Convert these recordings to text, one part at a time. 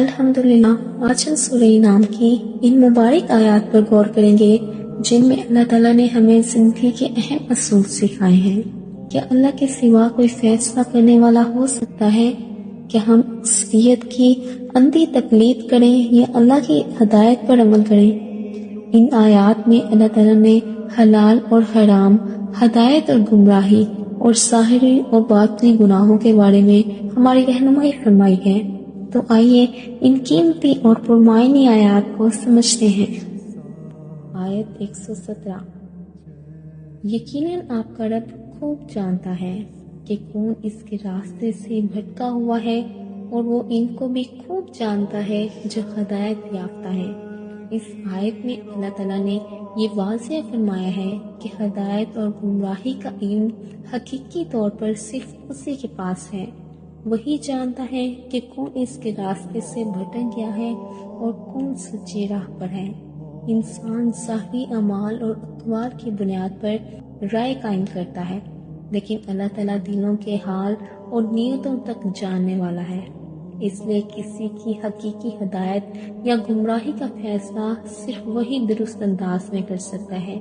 الحمدللہ آج ہم سورہ انعام کی ان مبارک آیات پر غور کریں گے جن میں اللہ تعالیٰ نے ہمیں زندگی کے اہم اصول سکھائے ہیں۔ کیا اللہ کے سوا کوئی فیصلہ کرنے والا ہو سکتا ہے؟ کیا ہم اکثریت کی اندھی تقلید کریں یا اللہ کی ہدایت پر عمل کریں؟ ان آیات میں اللہ تعالیٰ نے حلال اور حرام، ہدایت اور گمراہی اور ظاہری اور باطنی گناہوں کے بارے میں ہماری رہنمائی فرمائی ہے۔ تو آئیے ان قیمتی اور پرمعنی آیات کو سمجھتے ہیں۔ آیت 117، یقیناً آپ کا رب خوب جانتا ہے کہ کون اس کے راستے سے بھٹکا ہوا ہے، اور وہ ان کو بھی خوب جانتا ہے جو ہدایت یافتہ ہے۔ اس آیت میں اللہ تعالیٰ نے یہ واضح فرمایا ہے کہ ہدایت اور گمراہی کا علم حقیقی طور پر صرف اسی کے پاس ہے۔ وہی جانتا ہے کہ کون اس کے راستے سے بھٹک گیا ہے اور کون سچی راہ پر ہے۔ انسان ظاہری اعمال اور اقوال کی بنیاد پر رائے قائم کرتا ہے، لیکن اللہ تعالیٰ دلوں کے حال اور نیتوں تک جاننے والا ہے۔ اس لیے کسی کی حقیقی ہدایت یا گمراہی کا فیصلہ صرف وہی درست انداز میں کر سکتا ہے۔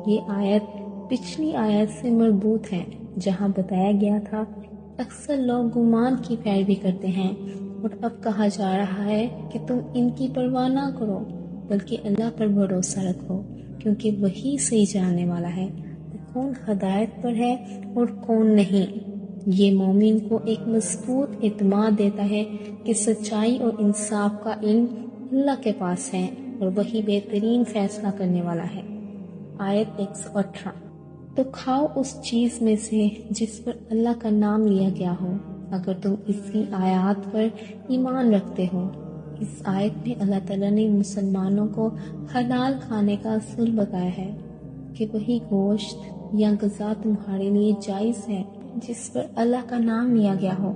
یہ آیت پچھلی آیت سے مربوط ہے جہاں بتایا گیا تھا اکثر لوگ گمان کی پیروی کرتے ہیں، اور اب کہا جا رہا ہے کہ تم ان کی پرواہ نہ کرو بلکہ اللہ پر بھروسہ رکھو، کیونکہ وہی صحیح جاننے والا ہے کہ کون ہدایت پر ہے اور کون نہیں۔ یہ مومن کو ایک مضبوط اعتماد دیتا ہے کہ سچائی اور انصاف کا علم اللہ کے پاس ہے اور وہی بہترین فیصلہ کرنے والا ہے۔ آیت 118، تو کھاؤ اس چیز میں سے جس پر اللہ کا نام لیا گیا ہو اگر تم اسی آیات پر ایمان رکھتے ہو۔ اس آیت میں اللہ تعالیٰ نے مسلمانوں کو حلال کھانے کا اصول بتایا ہے کہ وہی گوشت یا غذا تمہارے لیے جائز ہے جس پر اللہ کا نام لیا گیا ہو۔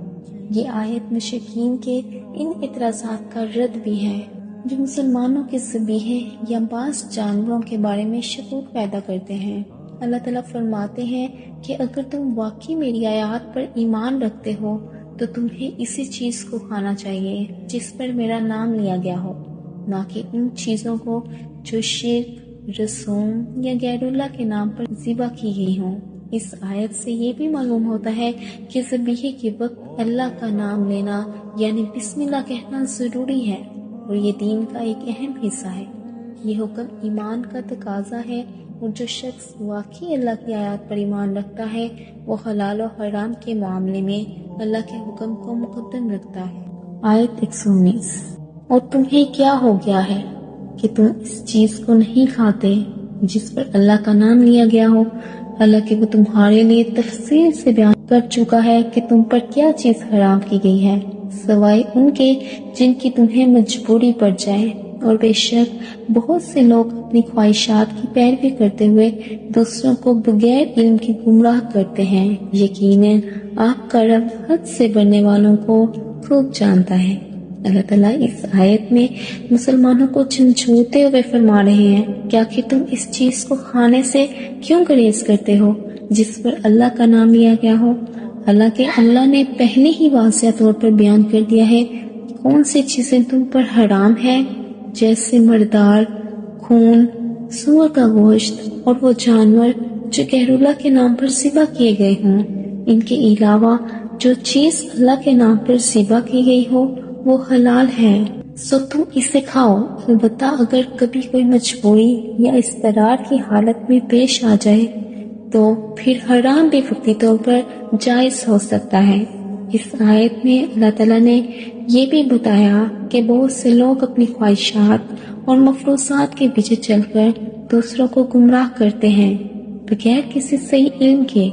یہ آیت مشرکین کے ان اعتراضات کا رد بھی ہے جو مسلمانوں کے ذبیحے یا بعض جانوروں کے بارے میں شکوک پیدا کرتے ہیں۔ اللہ تعالیٰ فرماتے ہیں کہ اگر تم واقعی میری آیات پر ایمان رکھتے ہو تو تمہیں اسی چیز کو کھانا چاہیے جس پر میرا نام لیا گیا ہو، نہ کہ ان چیزوں کو جو شرک، رسوم یا غیر اللہ کے نام پر ذبح کی گئی ہوں۔ اس آیت سے یہ بھی معلوم ہوتا ہے کہ ذبیحے کے وقت اللہ کا نام لینا یعنی بسم اللہ کہنا ضروری ہے، اور یہ دین کا ایک اہم حصہ ہے۔ یہ حکم ایمان کا تقاضا ہے، اور جو شخص واقعی اللہ کی آیات پر ایمان رکھتا ہے وہ حلال و حرام کے معاملے میں اللہ کے حکم کو مقدم رکھتا ہے۔ آیت 119، اور تمہیں کیا ہو گیا ہے کہ تم اس چیز کو نہیں کھاتے جس پر اللہ کا نام لیا گیا ہو، حالانکہ وہ تمہارے لیے تفصیل سے بیان کر چکا ہے کہ تم پر کیا چیز حرام کی گئی ہے، سوائے ان کے جن کی تمہیں مجبوری پڑ جائے۔ اور بے شک بہت سے لوگ اپنی خواہشات کی پیروی کرتے ہوئے دوسروں کو بغیر علم کے گمراہ کرتے ہیں۔ یقیناً آپ کا رب حد سے بڑھنے والوں کو خوب جانتا ہے۔ اللہ تعالیٰ اس آیت میں مسلمانوں کو جھنجھوڑتے ہوئے فرما رہے ہیں، کیا کہ تم اس چیز کو کھانے سے کیوں گریز کرتے ہو جس پر اللہ کا نام لیا گیا ہو، حالانکہ اللہ نے پہلے ہی واضح طور پر بیان کر دیا ہے کون سی چیزیں تم پر حرام ہے، جیسے مردار، خون، سور کا گوشت اور وہ جانور جو غیر اللہ کے نام پر ذبح کیے گئے ہوں۔ ان کے علاوہ جو چیز اللہ کے نام پر ذبح کی گئی ہو وہ حلال ہے، سو تم اسے کھاؤ، البتہ اگر کبھی کوئی مجبوری یا اضطرار کی حالت میں پیش آ جائے تو پھر حرام بھی وقتی طور پر جائز ہو سکتا ہے۔ اس آیت میں اللہ تعالیٰ نے یہ بھی بتایا کہ بہت سے لوگ اپنی خواہشات اور مفروضات کے پیچھے چل کر دوسروں کو گمراہ کرتے ہیں بغیر کسی صحیح علم کے۔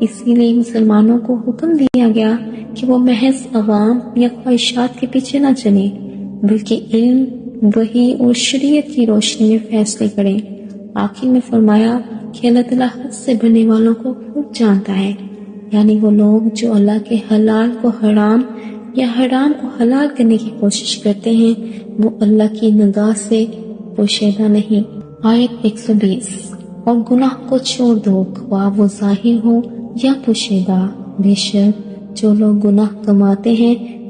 اسی لیے مسلمانوں کو حکم دیا گیا کہ وہ محض عوام یا خواہشات کے پیچھے نہ چلیں بلکہ علم، وحی اور شریعت کی روشنی میں فیصلے کریں۔ آخر میں فرمایا کہ اللہ تعالیٰ حد سے بڑھنے والوں کو خوب جانتا ہے، یعنی وہ لوگ جو اللہ کے حلال کو حرام یا حرام کو حلال کرنے کی کوشش کرتے ہیں وہ اللہ کی نگاہ سے پوشیدہ نہیں۔ آیت 120، اور گناہ کو چھوڑ دو خواہ وہ ظاہر ہو یا پوشیدہ، بے شک جو لوگ گناہ کماتے ہیں